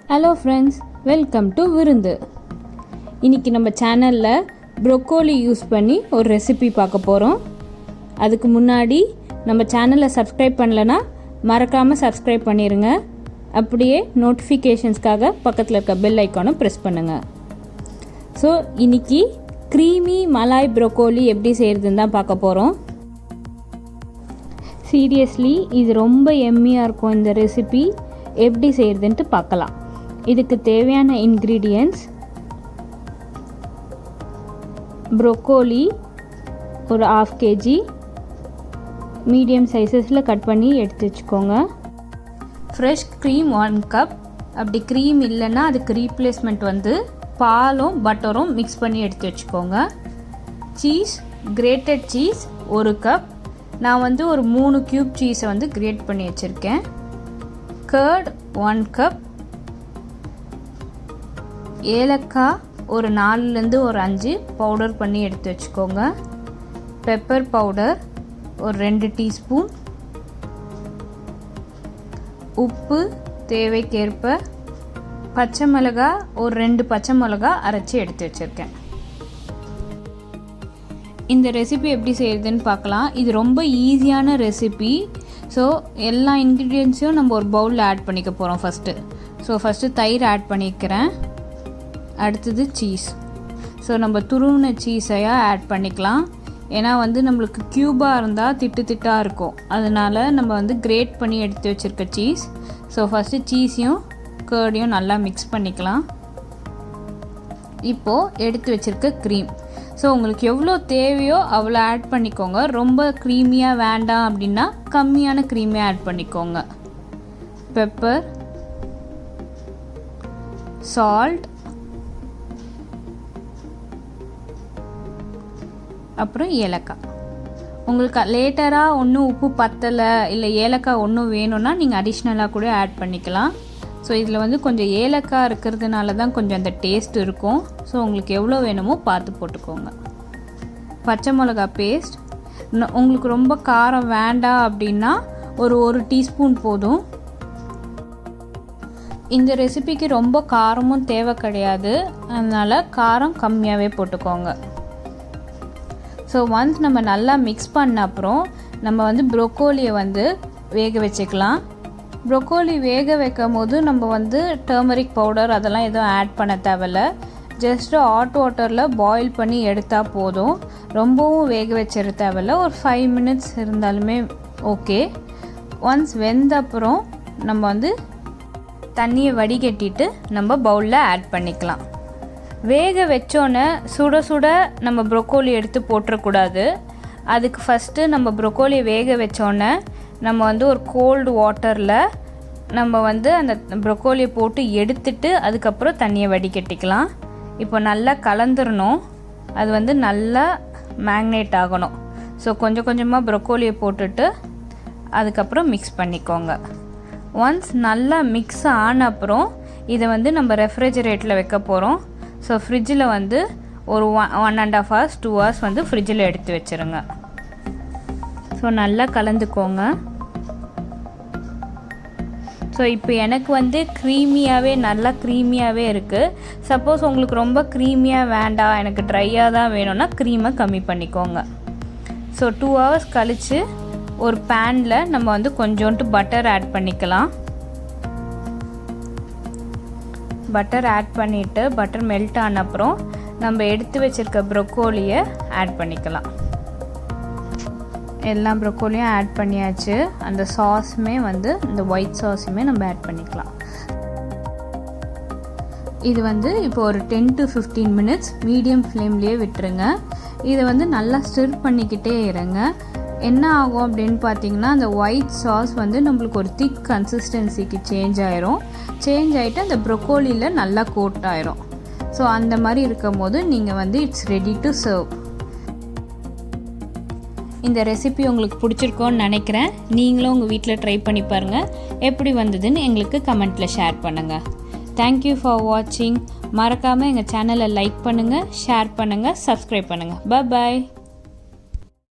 Hello friends, welcome to விருந்து. இன்றைக்கி நம்ம சேனலில் ப்ரொக்கோலி யூஸ் பண்ணி ஒரு ரெசிபி பார்க்க போகிறோம். அதுக்கு முன்னாடி நம்ம சேனலை சப்ஸ்கிரைப் பண்ணலைன்னா மறக்காமல் சப்ஸ்கிரைப் பண்ணிடுங்க. அப்படியே நோட்டிஃபிகேஷன்ஸ்க்காக பக்கத்தில் இருக்க பெல் ஐக்கானும் ப்ரெஸ் பண்ணுங்கள். ஸோ இன்றைக்கி க்ரீமி மலாய் ப்ரொக்கோலி எப்படி செய்கிறதுன்னு தான் பார்க்க போகிறோம். சீரியஸ்லி இது ரொம்ப எம்மியாக இருக்கும். இந்த ரெசிபி எப்படி செய்கிறதுன்ட்டு பார்க்கலாம். இதுக்கு தேவையான இன்க்ரீடியன்ட்ஸ்: ப்ரொக்கோலி ஒரு 1/2 kg மீடியம் சைஸஸில் கட் பண்ணி எடுத்து வச்சுக்கோங்க. Fresh cream 1 cup. அப்படி க்ரீம் இல்லைன்னா அதுக்கு ரீப்ளேஸ்மெண்ட் பாலும் பட்டரும் மிக்ஸ் பண்ணி எடுத்து வச்சுக்கோங்க. Cheese, grated cheese 1 cup. நான் ஒரு 3 க்யூப் சீஸை கிரேட் பண்ணி வச்சுருக்கேன். Curd 1 cup. ஏலக்காய் ஒரு 4லேருந்து ஒரு 5 பவுடர் பண்ணி எடுத்து வச்சுக்கோங்க. பெப்பர் பவுடர் ஒரு 2 டீஸ்பூன். உப்பு தேவைக்கேற்ப. பச்சை மிளகாய் ஒரு 2 பச்சை மிளகாய் அரைச்சி எடுத்து வச்சுருக்கேன். இந்த ரெசிபி எப்படி செய்கிறதுன்னு பார்க்கலாம். இது ரொம்ப ஈஸியான ரெசிபி. ஸோ எல்லா இன்க்ரீடியன்ஸையும் நம்ம ஒரு பவுலில் ஆட் பண்ணிக்க போகிறோம். ஃபஸ்ட்டு தயிர் ஆட் பண்ணிக்கிறேன். அடுத்தது சீஸ். ஸோ நம்ம துருவின சீஸையாக ஆட் பண்ணிக்கலாம். ஏன்னா நம்மளுக்கு க்யூபாக இருந்தால் திட்டாக இருக்கும். அதனால் நம்ம கிரேட் பண்ணி எடுத்து வச்சுருக்க சீஸ். ஸோ ஃபஸ்ட்டு சீஸையும் கர்டையும் நல்லா மிக்ஸ் பண்ணிக்கலாம். இப்போது எடுத்து வச்சுருக்க க்ரீம். ஸோ உங்களுக்கு எவ்வளோ தேவையோ அவ்வளோ ஆட் பண்ணிக்கோங்க. ரொம்ப க்ரீமியாக வேண்டாம் அப்படின்னா கம்மியான க்ரீமியாக ஆட் பண்ணிக்கோங்க. பெப்பர், சால்ட், அப்புறம் ஏலக்காய். உங்களுக்கு லேட்டராக ஒன்றும் உப்பு பத்தலை இல்லை ஏலக்காய் ஒன்றும் வேணும்னா நீங்கள் அடிஷ்னலாக கூட ஆட் பண்ணிக்கலாம். ஸோ இதில் கொஞ்சம் ஏலக்காய் இருக்கிறதுனால தான் கொஞ்சம் அந்த டேஸ்ட் இருக்கும். ஸோ உங்களுக்கு எவ்வளோ வேணுமோ பார்த்து போட்டுக்கோங்க. பச்சை மிளகா பேஸ்ட். உங்களுக்கு ரொம்ப காரம் வேண்டாம் அப்படின்னா ஒரு டீஸ்பூன் போதும். இந்த ரெசிபிக்கு ரொம்ப காரமும் தேவை கிடையாது. அதனால் காரம் கம்மியாகவே போட்டுக்கோங்க. ஸோ ஒன்ஸ் நம்ம நல்லா மிக்ஸ் பண்ண அப்புறம் நம்ம ப்ரொக்கோலியை வேக வச்சுக்கலாம். ப்ரொக்கோலி வேக வைக்கும் போது நம்ம டர்மரிக் பவுடர் அதெல்லாம் எதுவும் ஆட் பண்ண தேவையில்ல. ஜஸ்ட்டு ஹாட் வாட்டரில் பாயில் பண்ணி எடுத்தால் போதும். ரொம்பவும் வேக வச்சிட தேவையில்ல. ஒரு 5 minutes இருந்தாலுமே ஓகே. ஒன்ஸ் வெந்த அப்புறம் நம்ம தண்ணியை வடிகட்டிட்டு நம்ம பவுலில் ஆட் பண்ணிக்கலாம். வேக வச்சோன்னே சுட சுட நம்ம ப்ரொக்கோலி எடுத்து போட்டுறக்கூடாது. அதுக்கு ஃபஸ்ட்டு நம்ம ப்ரொக்கோலியை வேக வச்சோன்னே நம்ம ஒரு கோல்டு வாட்டரில் நம்ம அந்த ப்ரொக்கோலியை போட்டு எடுத்துட்டு அதுக்கப்புறம் தண்ணியை வடிகட்டிக்கலாம். இப்போ நல்லா கலந்துடணும். அது நல்லா மேக்னேட் ஆகணும். ஸோ கொஞ்சம் கொஞ்சமாக ப்ரொக்கோலியை போட்டுட்டு அதுக்கப்புறம் மிக்ஸ் பண்ணிக்கோங்க. ஒன்ஸ் நல்லா மிக்ஸ் ஆன அப்புறம் இதை நம்ம ரெஃப்ரிஜரேட்டில் வைக்க போகிறோம். ஸோ ஃப்ரிட்ஜில் ஒரு 1.5 hours 2 hours ஃப்ரிட்ஜில் எடுத்து வச்சுருங்க. ஸோ நல்லா கலந்துக்கோங்க. ஸோ இப்போ எனக்கு க்ரீமியாகவே நல்லா க்ரீமியாகவே இருக்குது. சப்போஸ் உங்களுக்கு ரொம்ப க்ரீமியாக வேண்டாம், எனக்கு ட்ரையாக தான் வேணும்னா க்ரீமை கம்மி பண்ணிக்கோங்க. ஸோ 2 hours கழித்து ஒரு பேனில் நம்ம கொஞ்சோண்டு பட்டர் ஆட் பண்ணிக்கலாம். பட்டர் ஆட் பண்ணிவிட்டு பட்டர் மெல்ட் ஆன அப்புறம் நம்ம எடுத்து வச்சுருக்க ப்ரொக்கோலியை ஆட் பண்ணிக்கலாம். எல்லா ப்ரொக்கோலியும் ஆட் பண்ணியாச்சு. அந்த சாஸுமே இந்த ஒயிட் சாஸுமே நம்ம ஆட் பண்ணிக்கலாம். இது இப்போ ஒரு 10 to 15 minutes மீடியம் ஃப்ளேம்லேயே விட்டுருங்க. இதை நல்லா ஸ்டிர் பண்ணிக்கிட்டே இருங்க. என்ன ஆகும் அப்படின்னு பார்த்தீங்கன்னா அந்த ஒயிட் சாஸ் நம்மளுக்கு ஒரு திக் கன்சிஸ்டன்சிக்கு சேஞ்ச் ஆகிட்டு அந்த ப்ரொக்கோலியில் நல்லா கோட் ஆயிரும். ஸோ அந்த மாதிரி இருக்கும் போது நீங்கள் இட்ஸ் ரெடி டு சர்வ். இந்த ரெசிபி உங்களுக்கு பிடிச்சிருக்கோன்னு நினைக்கிறேன். நீங்களும் உங்கள் வீட்டில் ட்ரை பண்ணி பாருங்கள். எப்படி வந்ததுன்னு எங்களுக்கு கமெண்ட்டில் ஷேர் பண்ணுங்கள். தேங்க்யூ ஃபார் வாட்சிங். மறக்காமல் எங்கள் சேனலை லைக் பண்ணுங்கள், ஷேர் பண்ணுங்கள், சப்ஸ்கிரைப் பண்ணுங்கள். பாய்.